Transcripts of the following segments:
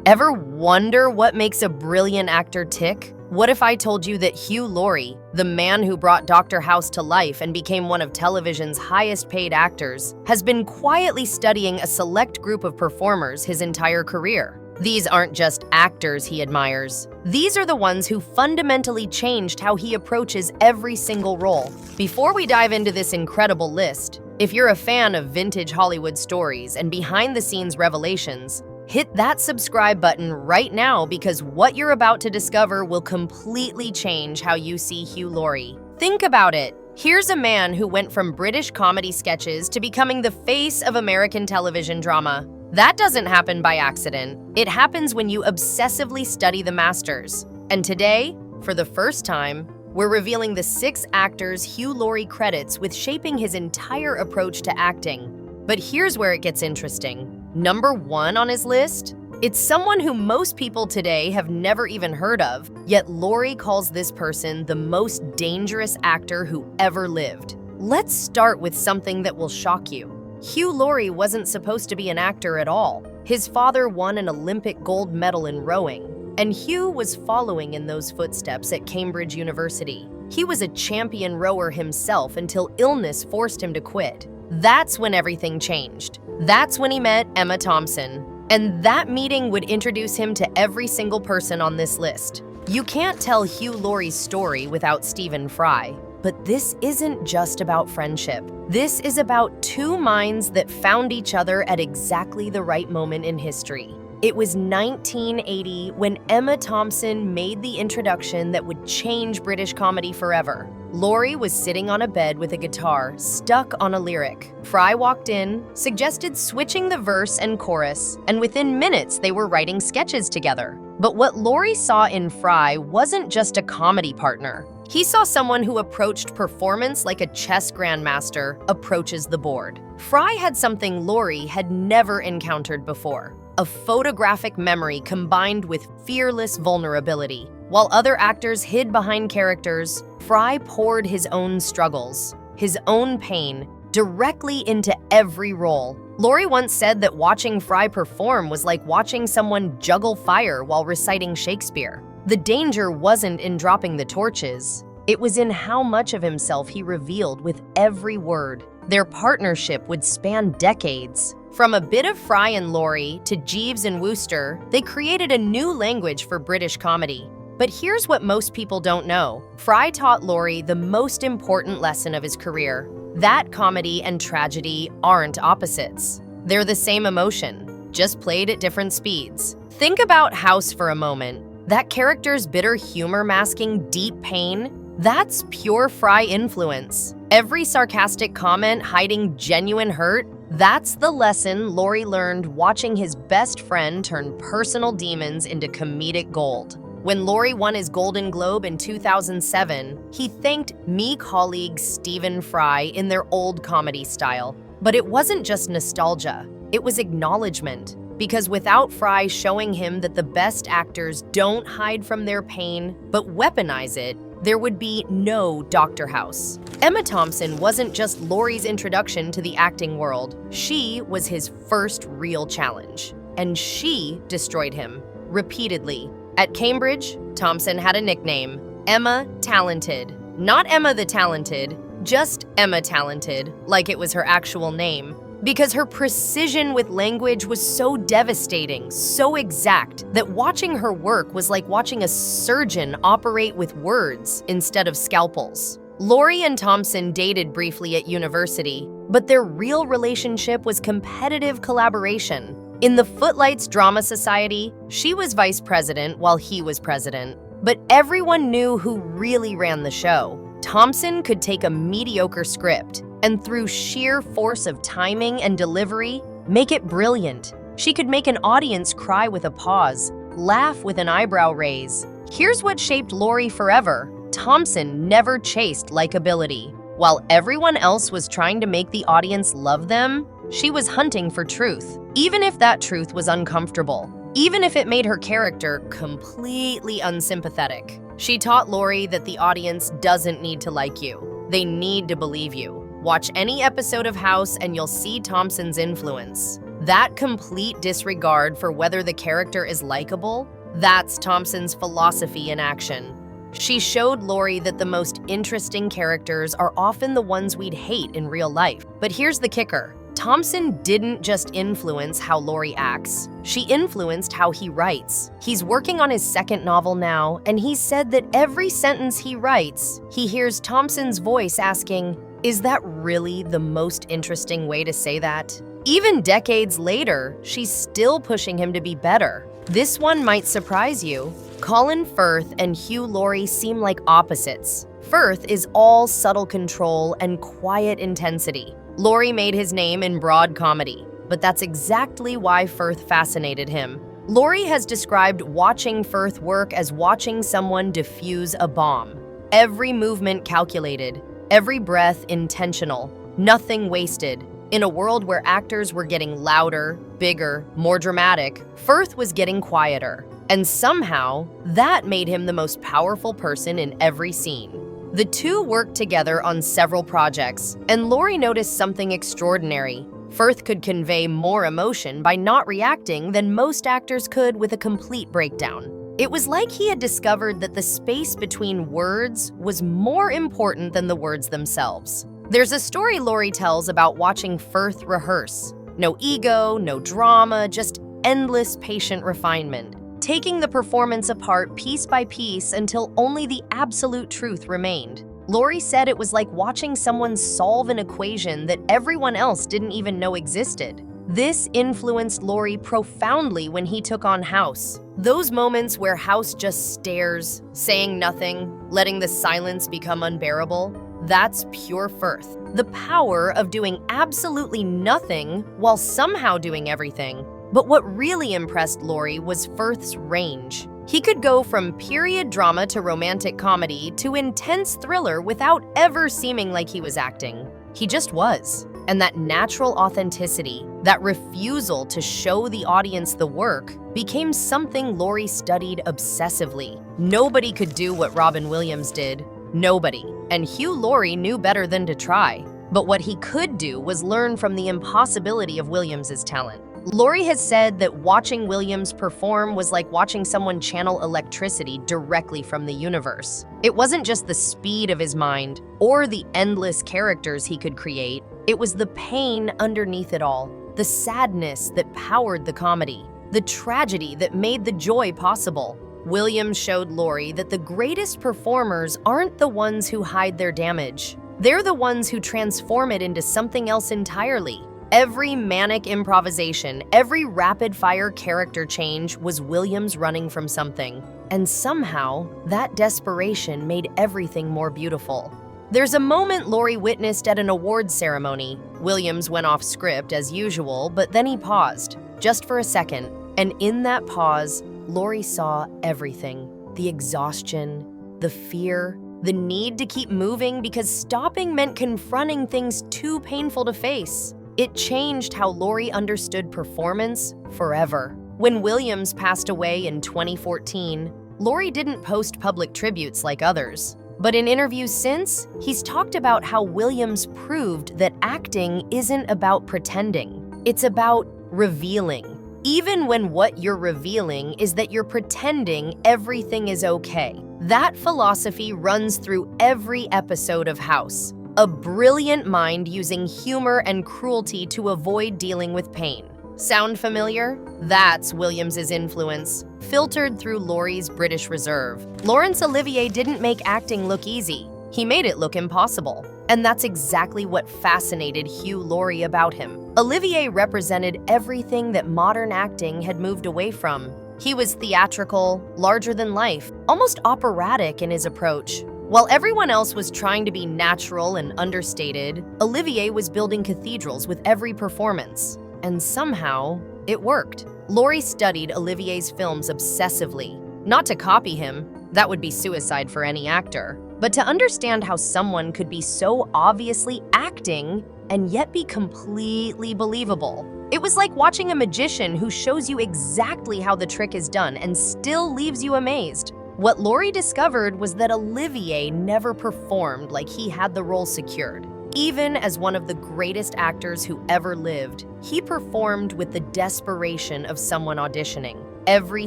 Ever wonder what makes a brilliant actor tick? What if I told you that Hugh Laurie, the man who brought Dr. House to life and became one of television's highest-paid actors, has been quietly studying a select group of performers his entire career? These aren't just actors he admires. These are the ones who fundamentally changed how he approaches every single role. Before we dive into this incredible list, if you're a fan of vintage Hollywood stories and behind-the-scenes revelations, hit that subscribe button right now because what you're about to discover will completely change how you see Hugh Laurie. Think about it. Here's a man who went from British comedy sketches to becoming the face of American television drama. That doesn't happen by accident. It happens when you obsessively study the masters. And today, for the first time, we're revealing the 6 actors Hugh Laurie credits with shaping his entire approach to acting. But here's where it gets interesting. Number 1 on his list? It's someone who most people today have never even heard of, yet Laurie calls this person the most dangerous actor who ever lived. Let's start with something that will shock you. Hugh Laurie wasn't supposed to be an actor at all. His father won an Olympic gold medal in rowing, and Hugh was following in those footsteps at Cambridge University. He was a champion rower himself until illness forced him to quit. That's when everything changed. That's when he met Emma Thompson. And that meeting would introduce him to every single person on this list. You can't tell Hugh Laurie's story without Stephen Fry. But this isn't just about friendship. This is about 2 minds that found each other at exactly the right moment in history. It was 1980 when Emma Thompson made the introduction that would change British comedy forever. Laurie was sitting on a bed with a guitar, stuck on a lyric. Fry walked in, suggested switching the verse and chorus, and within minutes they were writing sketches together. But what Laurie saw in Fry wasn't just a comedy partner. He saw someone who approached performance like a chess grandmaster approaches the board. Fry had something Laurie had never encountered before. A photographic memory combined with fearless vulnerability. While other actors hid behind characters, Fry poured his own struggles, his own pain, directly into every role. Laurie once said that watching Fry perform was like watching someone juggle fire while reciting Shakespeare. The danger wasn't in dropping the torches. It was in how much of himself he revealed with every word. Their partnership would span decades. From a bit of Fry and Laurie to Jeeves and Wooster, they created a new language for British comedy. But here's what most people don't know. Fry taught Laurie the most important lesson of his career, that comedy and tragedy aren't opposites. They're the same emotion, just played at different speeds. Think about House for a moment. That character's bitter humor masking deep pain, that's pure Fry influence. Every sarcastic comment hiding genuine hurt, that's the lesson Laurie learned watching his best friend turn personal demons into comedic gold. When Laurie won his Golden Globe in 2007, he thanked colleague Stephen Fry in their old comedy style. But it wasn't just nostalgia, it was acknowledgement. Because without Fry showing him that the best actors don't hide from their pain, but weaponize it, there would be no Dr. House. Emma Thompson wasn't just Laurie's introduction to the acting world. She was his first real challenge. And she destroyed him, repeatedly. At Cambridge, Thompson had a nickname, Emma Talented. Not Emma the Talented, just Emma Talented, like it was her actual name. Because her precision with language was so devastating, so exact, that watching her work was like watching a surgeon operate with words instead of scalpels. Laurie and Thompson dated briefly at university, but their real relationship was competitive collaboration. In the Footlights Drama Society, she was vice president while he was president. But everyone knew who really ran the show. Thompson could take a mediocre script and through sheer force of timing and delivery, make it brilliant. She could make an audience cry with a pause, laugh with an eyebrow raise. Here's what shaped Laurie forever. Thompson never chased likability. While everyone else was trying to make the audience love them, she was hunting for truth, even if that truth was uncomfortable, even if it made her character completely unsympathetic. She taught Laurie that the audience doesn't need to like you. They need to believe you. Watch any episode of House and you'll see Thompson's influence. That complete disregard for whether the character is likable, that's Thompson's philosophy in action. She showed Laurie that the most interesting characters are often the ones we'd hate in real life. But here's the kicker. Thompson didn't just influence how Laurie acts, she influenced how he writes. He's working on his second novel now, and he said that every sentence he writes, he hears Thompson's voice asking, "Is that really the most interesting way to say that?" Even decades later, she's still pushing him to be better. This one might surprise you. Colin Firth and Hugh Laurie seem like opposites. Firth is all subtle control and quiet intensity. Laurie made his name in broad comedy, but that's exactly why Firth fascinated him. Laurie has described watching Firth work as watching someone defuse a bomb. Every movement calculated, every breath intentional, nothing wasted. In a world where actors were getting louder, bigger, more dramatic, Firth was getting quieter. And somehow, that made him the most powerful person in every scene. The two worked together on several projects, and Laurie noticed something extraordinary. Firth could convey more emotion by not reacting than most actors could with a complete breakdown. It was like he had discovered that the space between words was more important than the words themselves. There's a story Laurie tells about watching Firth rehearse. No ego, no drama, just endless patient refinement, taking the performance apart piece by piece until only the absolute truth remained. Laurie said it was like watching someone solve an equation that everyone else didn't even know existed. This influenced Laurie profoundly when he took on House. Those moments where House just stares, saying nothing, letting the silence become unbearable, that's pure Firth. The power of doing absolutely nothing while somehow doing everything. But what really impressed Laurie was Firth's range. He could go from period drama to romantic comedy to intense thriller without ever seeming like he was acting. He just was. And that natural authenticity, that refusal to show the audience the work, became something Laurie studied obsessively. Nobody could do what Robin Williams did. Nobody. And Hugh Laurie knew better than to try. But what he could do was learn from the impossibility of Williams's talent. Laurie has said that watching Williams perform was like watching someone channel electricity directly from the universe. It wasn't just the speed of his mind or the endless characters he could create. It was the pain underneath it all, the sadness that powered the comedy, the tragedy that made the joy possible. Williams showed Laurie that the greatest performers aren't the ones who hide their damage. They're the ones who transform it into something else entirely. Every manic improvisation, every rapid-fire character change was Williams running from something. And somehow, that desperation made everything more beautiful. There's a moment Laurie witnessed at an awards ceremony. Williams went off script as usual, but then he paused, just for a second. And in that pause, Laurie saw everything. The exhaustion, the fear, the need to keep moving because stopping meant confronting things too painful to face. It changed how Laurie understood performance forever. When Williams passed away in 2014, Laurie didn't post public tributes like others. But in interviews since, he's talked about how Williams proved that acting isn't about pretending. It's about revealing. Even when what you're revealing is that you're pretending everything is okay. That philosophy runs through every episode of House. A brilliant mind using humor and cruelty to avoid dealing with pain. Sound familiar? That's Williams's influence, filtered through Laurie's British Reserve. Laurence Olivier didn't make acting look easy. He made it look impossible. And that's exactly what fascinated Hugh Laurie about him. Olivier represented everything that modern acting had moved away from. He was theatrical, larger than life, almost operatic in his approach. While everyone else was trying to be natural and understated, Olivier was building cathedrals with every performance. And somehow, it worked. Laurie studied Olivier's films obsessively. Not to copy him, that would be suicide for any actor, but to understand how someone could be so obviously acting and yet be completely believable. It was like watching a magician who shows you exactly how the trick is done and still leaves you amazed. What Laurie discovered was that Olivier never performed like he had the role secured. Even as one of the greatest actors who ever lived, he performed with the desperation of someone auditioning. Every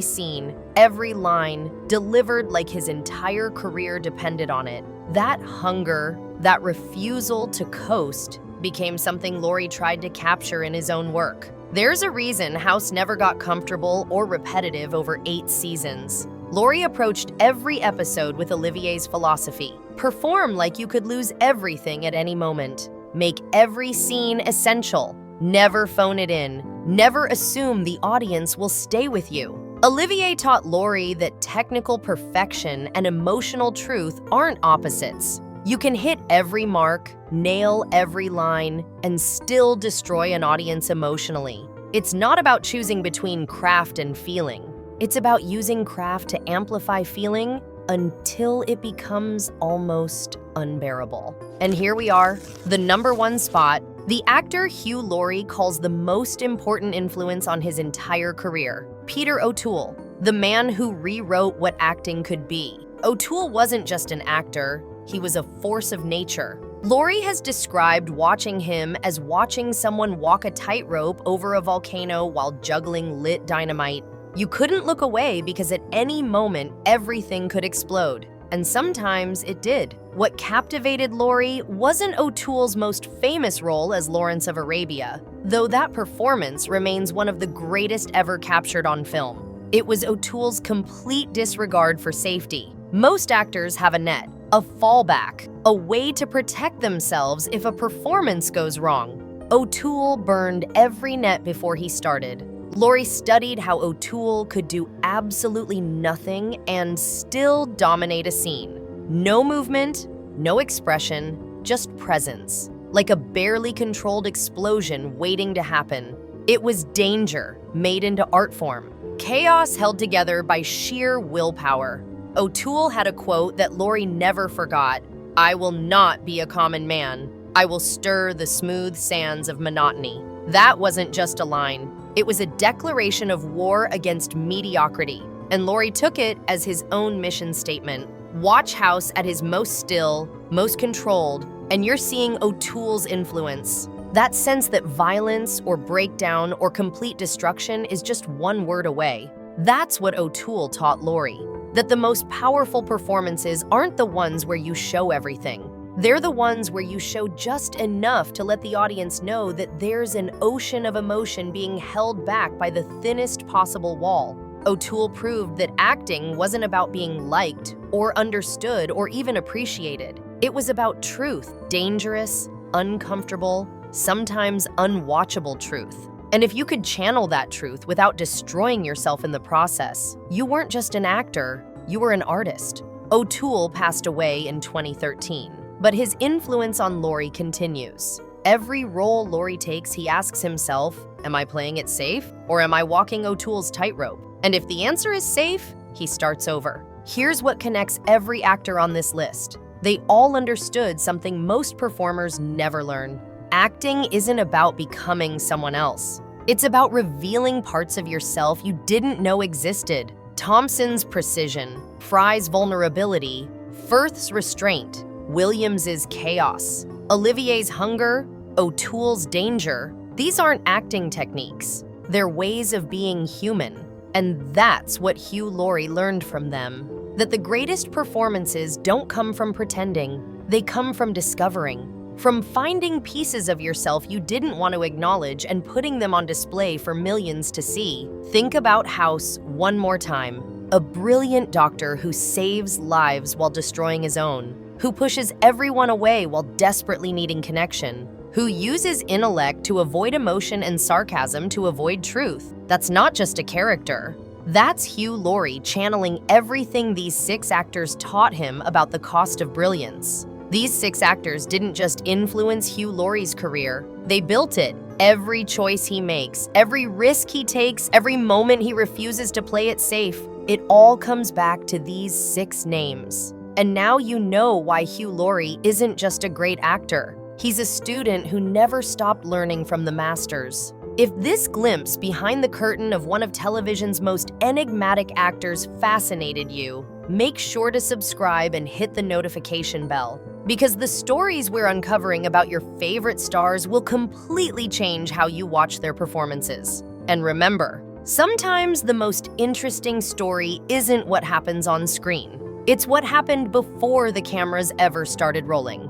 scene, every line, delivered like his entire career depended on it. That hunger, that refusal to coast, became something Laurie tried to capture in his own work. There's a reason House never got comfortable or repetitive over 8 seasons. Laurie approached every episode with Olivier's philosophy. Perform like you could lose everything at any moment. Make every scene essential. Never phone it in. Never assume the audience will stay with you. Olivier taught Laurie that technical perfection and emotional truth aren't opposites. You can hit every mark, nail every line, and still destroy an audience emotionally. It's not about choosing between craft and feeling. It's about using craft to amplify feeling until it becomes almost unbearable. And here we are, the #1 spot. The actor Hugh Laurie calls the most important influence on his entire career, Peter O'Toole, the man who rewrote what acting could be. O'Toole wasn't just an actor, he was a force of nature. Laurie has described watching him as watching someone walk a tightrope over a volcano while juggling lit dynamite. You couldn't look away because at any moment, everything could explode. And sometimes it did. What captivated Laurie wasn't O'Toole's most famous role as Laurence of Arabia, though that performance remains one of the greatest ever captured on film. It was O'Toole's complete disregard for safety. Most actors have a net, a fallback, a way to protect themselves if a performance goes wrong. O'Toole burned every net before he started. Laurie studied how O'Toole could do absolutely nothing and still dominate a scene. No movement, no expression, just presence, like a barely controlled explosion waiting to happen. It was danger, made into art form. Chaos held together by sheer willpower. O'Toole had a quote that Laurie never forgot: "I will not be a common man. I will stir the smooth sands of monotony." That wasn't just a line. It was a declaration of war against mediocrity, and Laurie took it as his own mission statement. Watch House at his most still, most controlled, and you're seeing O'Toole's influence. That sense that violence or breakdown or complete destruction is just one word away. That's what O'Toole taught Laurie, that the most powerful performances aren't the ones where you show everything. They're the ones where you show just enough to let the audience know that there's an ocean of emotion being held back by the thinnest possible wall. O'Toole proved that acting wasn't about being liked or understood or even appreciated. It was about truth, dangerous, uncomfortable, sometimes unwatchable truth. And if you could channel that truth without destroying yourself in the process, you weren't just an actor, you were an artist. O'Toole passed away in 2013. But his influence on Laurie continues. Every role Laurie takes, he asks himself, am I playing it safe or am I walking O'Toole's tightrope? And if the answer is safe, he starts over. Here's what connects every actor on this list. They all understood something most performers never learn. Acting isn't about becoming someone else. It's about revealing parts of yourself you didn't know existed. Thompson's precision, Fry's vulnerability, Firth's restraint, Williams's chaos, Olivier's hunger, O'Toole's danger. These aren't acting techniques. They're ways of being human. And that's what Hugh Laurie learned from them. That the greatest performances don't come from pretending. They come from discovering. From finding pieces of yourself you didn't want to acknowledge and putting them on display for millions to see. Think about House one more time. A brilliant doctor who saves lives while destroying his own, who pushes everyone away while desperately needing connection, who uses intellect to avoid emotion and sarcasm to avoid truth. That's not just a character. That's Hugh Laurie channeling everything these 6 actors taught him about the cost of brilliance. These 6 actors didn't just influence Hugh Laurie's career, they built it. Every choice he makes, every risk he takes, every moment he refuses to play it safe, it all comes back to these 6 names. And now you know why Hugh Laurie isn't just a great actor. He's a student who never stopped learning from the masters. If this glimpse behind the curtain of one of television's most enigmatic actors fascinated you, make sure to subscribe and hit the notification bell. because the stories we're uncovering about your favorite stars will completely change how you watch their performances. And remember, sometimes the most interesting story isn't what happens on screen. It's what happened before the cameras ever started rolling.